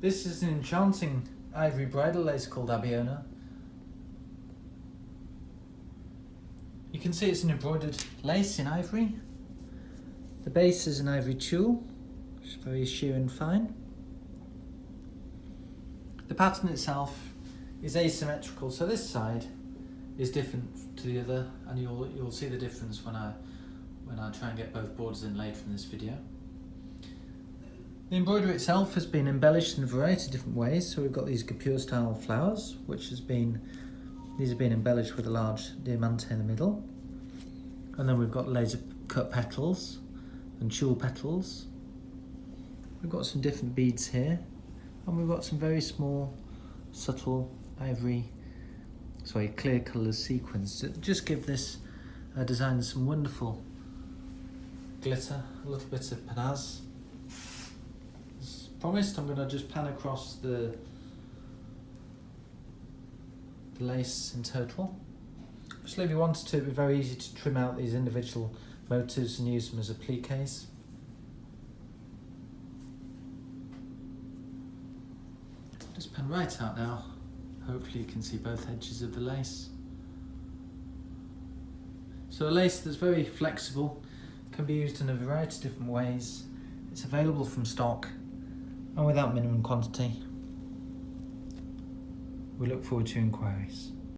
This is an enchanting ivory bridal lace called Abiona. You can see it's an embroidered lace in ivory. The base is an ivory tulle, which is very sheer and fine. The pattern itself is asymmetrical, so this side is different to the other, and you'll see the difference when I try and get both borders inlaid from this video. The embroidery itself has been embellished in a variety of different ways. So we've got these guipure style flowers, these have been embellished with a large diamante in the middle. And then we've got laser cut petals and tulle petals. We've got some different beads here, and we've got some very small, subtle clear colour sequins that just give this design some wonderful glitter, a little bit of panaz. As promised, I'm going to just pan across the lace in total. Obviously, if you wanted to, it'd be very easy to trim out these individual motifs and use them as appliques. Just pan right out now. Hopefully you can see both edges of the lace. So a lace that's very flexible, can be used in a variety of different ways. It's available from stock and without minimum quantity. We look forward to your inquiries.